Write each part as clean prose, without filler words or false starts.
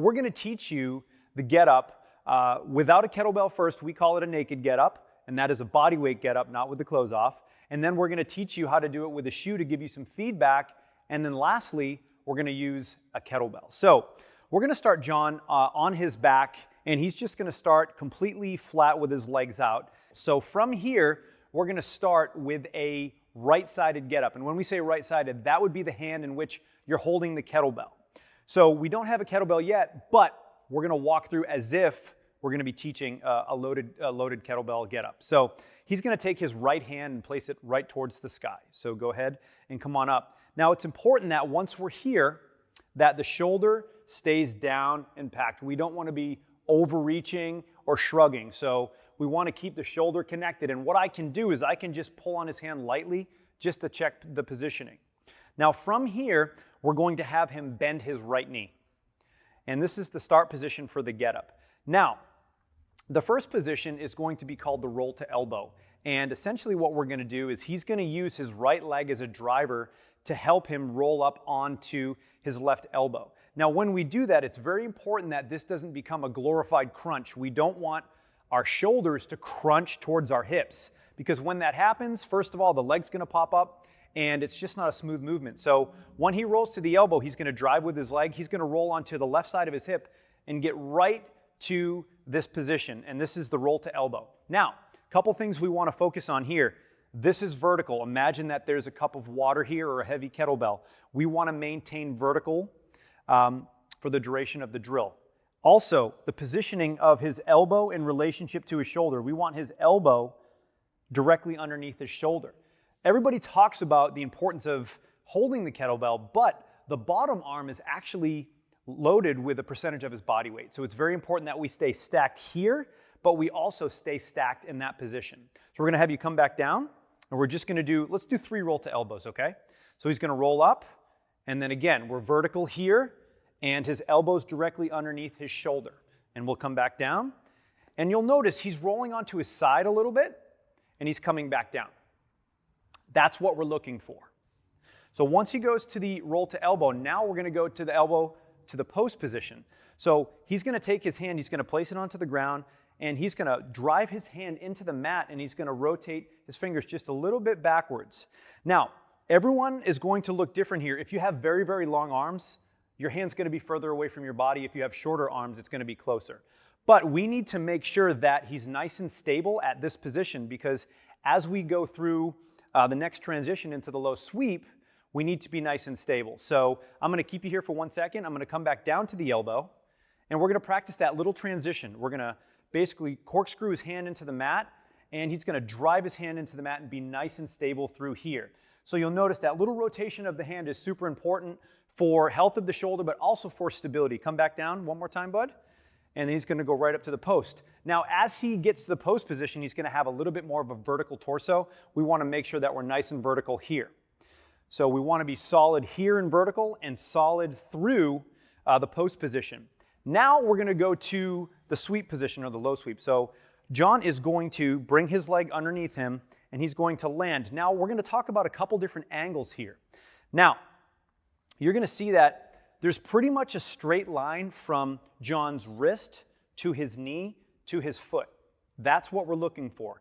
We're going to teach you the get up without a kettlebell first. We call it a naked get up, and that is a body weight get up, not with the clothes off. And then we're going to teach you how to do it with a shoe to give you some feedback. And then lastly, we're going to use a kettlebell. So we're going to start John on his back, and he's just going to start completely flat with his legs out. So from here, we're going to start with a right-sided get up. And when we say right-sided, that would be the hand in which you're holding the kettlebell. So we don't have a kettlebell yet, but we're going to walk through as if we're going to be teaching a loaded kettlebell get up. So he's going to take his right hand and place it right towards the sky. So go ahead and come on up. Now it's important that once we're here, that the shoulder stays down and packed. We don't want to be overreaching or shrugging. So we want to keep the shoulder connected. And what I can do is I can just pull on his hand lightly just to check the positioning. Now from here, we're going to have him bend his right knee. And this is the start position for the get up. Now, the first position is going to be called the roll to elbow. And essentially what we're going to do is he's going to use his right leg as a driver to help him roll up onto his left elbow. Now, when we do that, it's very important that this doesn't become a glorified crunch. We don't want our shoulders to crunch towards our hips, because when that happens, first of all, the leg's going to pop up and it's just not a smooth movement. So when he rolls to the elbow, he's going to drive with his leg. He's going to roll onto the left side of his hip and get right to this position. And this is the roll to elbow. Now, a couple things we want to focus on here. This is vertical. Imagine that there's a cup of water here or a heavy kettlebell. We want to maintain vertical for the duration of the drill. Also, the positioning of his elbow in relationship to his shoulder. We want his elbow directly underneath his shoulder. Everybody talks about the importance of holding the kettlebell, but the bottom arm is actually loaded with a percentage of his body weight. So it's very important that we stay stacked here, but we also stay stacked in that position. So we're going to have you come back down, and we're just going to let's do 3 roll to elbows, okay? So he's going to roll up, and then again, we're vertical here, and his elbow's directly underneath his shoulder. And we'll come back down, and you'll notice he's rolling onto his side a little bit, and he's coming back down. That's what we're looking for. So once he goes to the roll to elbow, now we're going to go to the elbow to the post position. So he's going to take his hand, he's going to place it onto the ground, and he's going to drive his hand into the mat, and he's going to rotate his fingers just a little bit backwards. Now, everyone is going to look different here. If you have very, very long arms, your hand's going to be further away from your body. If you have shorter arms, it's going to be closer. But we need to make sure that he's nice and stable at this position, because as we go through the next transition into the low sweep, we need to be nice and stable. So I'm going to keep you here for 1 second. I'm going to come back down to the elbow, and we're going to practice that little transition. We're going to basically corkscrew his hand into the mat, and he's going to drive his hand into the mat and be nice and stable through here. So you'll notice that little rotation of the hand is super important for health of the shoulder, but also for stability. Come back down one more time, bud. And then he's going to go right up to the post. Now, as he gets to the post position, he's going to have a little bit more of a vertical torso. We want to make sure that we're nice and vertical here. So we want to be solid here in vertical and solid through the post position. Now we're going to go to the sweep position, or the low sweep. So John is going to bring his leg underneath him, and he's going to land. Now we're going to talk about a couple different angles here. Now, you're going to see that there's pretty much a straight line from John's wrist to his knee to his foot. That's what we're looking for.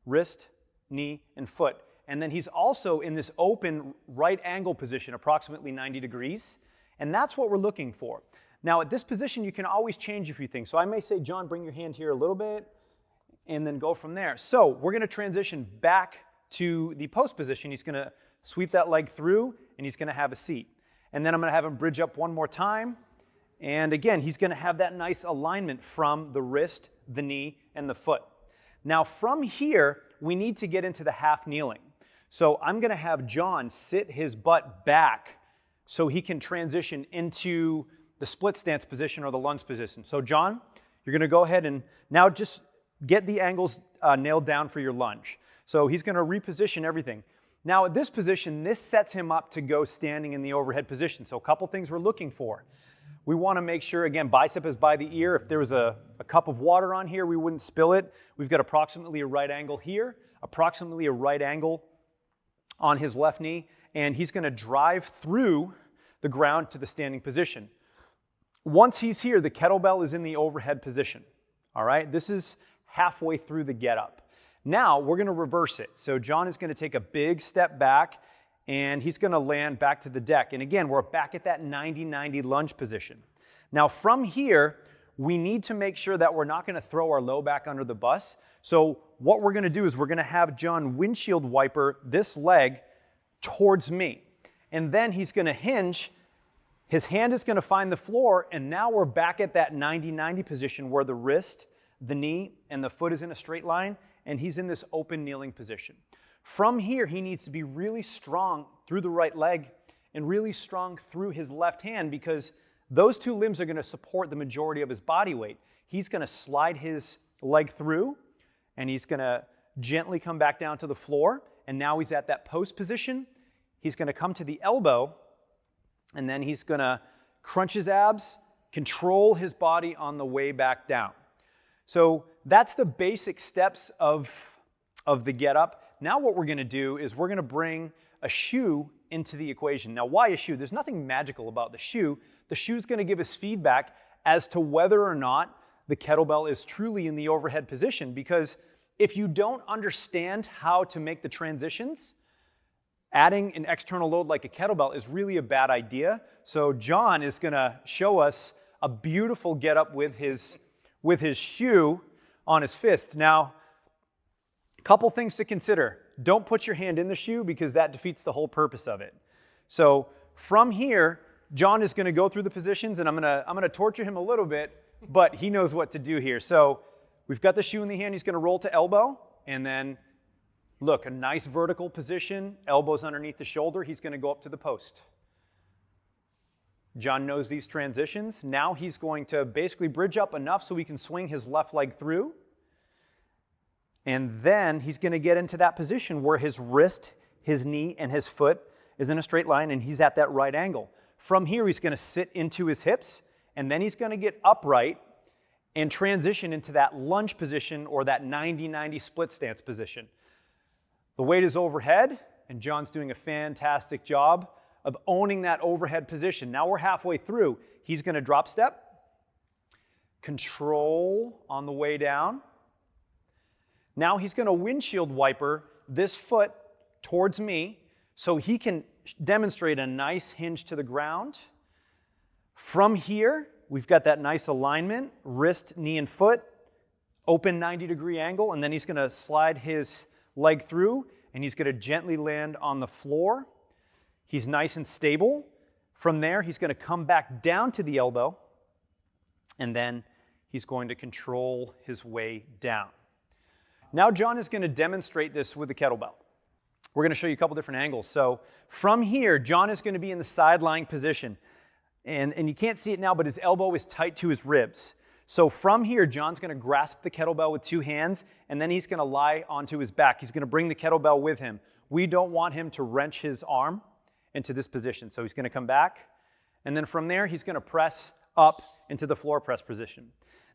Wrist, knee, and foot. And then he's also in this open right angle position, approximately 90 degrees. And that's what we're looking for. Now, at this position, you can always change a few things. So I may say, John, bring your hand here a little bit, and then go from there. So we're going to transition back to the post position. He's going to sweep that leg through, and he's going to have a seat. And then I'm going to have him bridge up one more time. And again, he's going to have that nice alignment from the wrist, the knee, and the foot. Now from here, we need to get into the half kneeling. So I'm going to have John sit his butt back so he can transition into the split stance position or the lunge position. So John, you're going to go ahead and now just get the angles nailed down for your lunge. So he's going to reposition everything. Now at this position, this sets him up to go standing in the overhead position. So a couple things we're looking for. We want to make sure, again, bicep is by the ear. If there was a cup of water on here, we wouldn't spill it. We've got approximately a right angle here, approximately a right angle on his left knee, and he's going to drive through the ground to the standing position. Once he's here, the kettlebell is in the overhead position. All right, this is halfway through the get up. Now we're going to reverse it. So John is going to take a big step back and he's going to land back to the deck. And again, we're back at that 90-90 lunge position. Now from here, we need to make sure that we're not going to throw our low back under the bus. So what we're going to do is we're going to have John windshield wiper this leg towards me. And then he's going to hinge. His hand is going to find the floor, and now we're back at that 90-90 position where the wrist, the knee, and the foot is in a straight line, and he's in this open kneeling position. From here, he needs to be really strong through the right leg and really strong through his left hand, because those two limbs are going to support the majority of his body weight. He's going to slide his leg through, and he's going to gently come back down to the floor, and now he's at that post position. He's going to come to the elbow, and then he's going to crunch his abs, control his body on the way back down. So that's the basic steps of the get up. Now what we're going to do is we're going to bring a shoe into the equation. Now why a shoe? There's nothing magical about the shoe. The shoe is going to give us feedback as to whether or not the kettlebell is truly in the overhead position, because if you don't understand how to make the transitions, adding an external load like a kettlebell is really a bad idea. So John is going to show us a beautiful get up with his shoe on his fist. Now, a couple things to consider. Don't put your hand in the shoe because that defeats the whole purpose of it. So from here, John is going to go through the positions, and I'm going to torture him a little bit, but he knows what to do here. So we've got the shoe in the hand. He's going to roll to elbow, and then look, a nice vertical position, elbows underneath the shoulder. He's going to go up to the post. John knows these transitions. Now he's going to basically bridge up enough so he can swing his left leg through. And then he's going to get into that position where his wrist, his knee, and his foot is in a straight line, and he's at that right angle. From here, he's going to sit into his hips, and then he's going to get upright and transition into that lunge position or that 90-90 split stance position. The weight is overhead, and John's doing a fantastic job of owning that overhead position. Now we're halfway through. He's going to drop step, control on the way down. Now he's going to windshield wiper this foot towards me so he can demonstrate a nice hinge to the ground. From here, we've got that nice alignment, wrist, knee, and foot, open 90-degree angle, and then he's going to slide his leg through, and he's going to gently land on the floor. He's nice and stable. From there, he's going to come back down to the elbow, and then he's going to control his way down. Now John is going to demonstrate this with the kettlebell. We're going to show you a couple different angles. So from here, John is going to be in the side-lying position. And you can't see it now, but his elbow is tight to his ribs. So from here, John's going to grasp the kettlebell with two hands, and then he's going to lie onto his back. He's going to bring the kettlebell with him. We don't want him to wrench his arm into this position. So he's going to come back, and then from there, he's going to press up into the floor press position.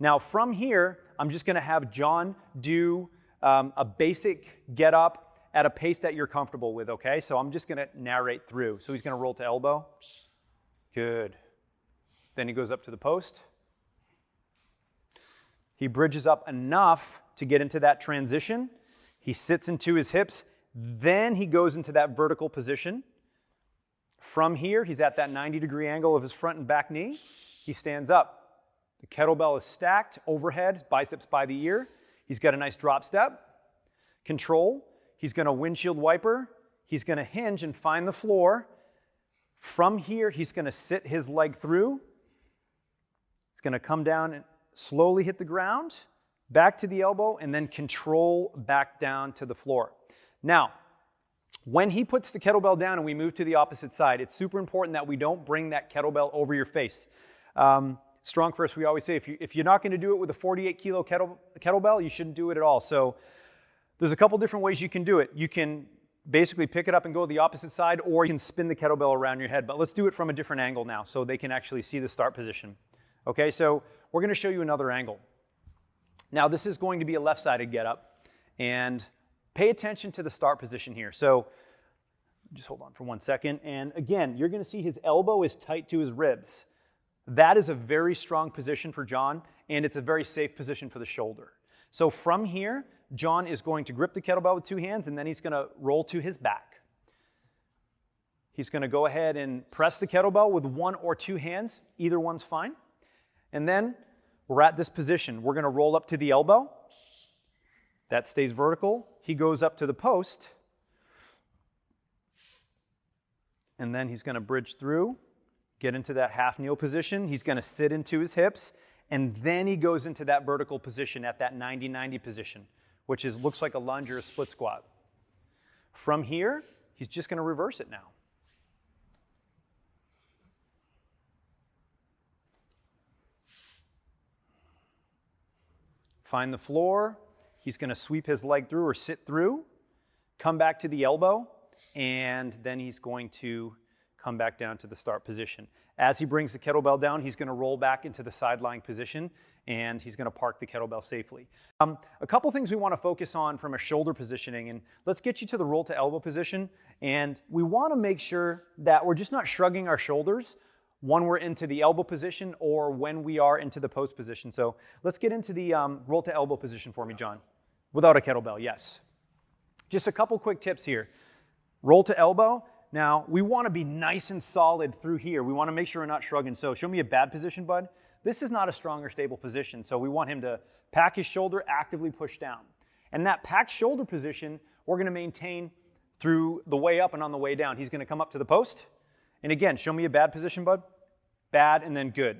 Now from here, I'm just going to have John do a basic get up at a pace that you're comfortable with, okay? So I'm just going to narrate through. So he's going to roll to elbow. Good. Then he goes up to the post. He bridges up enough to get into that transition. He sits into his hips. Then he goes into that vertical position. From here, he's at that 90-degree angle of his front and back knee. He stands up. The kettlebell is stacked overhead, biceps by the ear. He's got a nice drop step. Control. He's going to windshield wiper. He's going to hinge and find the floor. From here, he's going to sit his leg through. He's going to come down and slowly hit the ground, back to the elbow, and then control back down to the floor. Now, when he puts the kettlebell down and we move to the opposite side, it's super important that we don't bring that kettlebell over your face. Strong first, we always say, if you're not going to do it with a 48-kilo kettlebell, you shouldn't do it at all. So there's a couple different ways you can do it. You can basically pick it up and go the opposite side, or you can spin the kettlebell around your head. But let's do it from a different angle now so they can actually see the start position. Okay, so we're going to show you another angle. Now this is going to be a left-sided get up, and pay attention to the start position here. So just hold on for 1 second. And again, you're going to see his elbow is tight to his ribs. That is a very strong position for John, and it's a very safe position for the shoulder. So from here, John is going to grip the kettlebell with two hands, and then he's going to roll to his back. He's going to go ahead and press the kettlebell with one or two hands. Either one's fine. And then we're at this position. We're going to roll up to the elbow. That stays vertical. He goes up to the post. And then he's going to bridge through, get into that half kneel position. He's going to sit into his hips. And then he goes into that vertical position at that 90-90 position, which looks like a lunge or a split squat. From here, he's just going to reverse it now. Find the floor. He's going to sweep his leg through or sit through, come back to the elbow, and then he's going to come back down to the start position. As he brings the kettlebell down, he's going to roll back into the side lying position, and he's going to park the kettlebell safely. A couple things we want to focus on from a shoulder positioning, and let's get you to the roll to elbow position. And we want to make sure that we're just not shrugging our shoulders when we're into the elbow position or when we are into the post position. So let's get into the roll to elbow position for me, John. Without a kettlebell, yes. Just a couple quick tips here. Roll to elbow. Now, we want to be nice and solid through here. We want to make sure we're not shrugging. So show me a bad position, bud. This is not a strong or stable position. So we want him to pack his shoulder, actively push down. And that packed shoulder position, we're going to maintain through the way up and on the way down. He's going to come up to the post. And again, show me a bad position, bud. Bad and then good.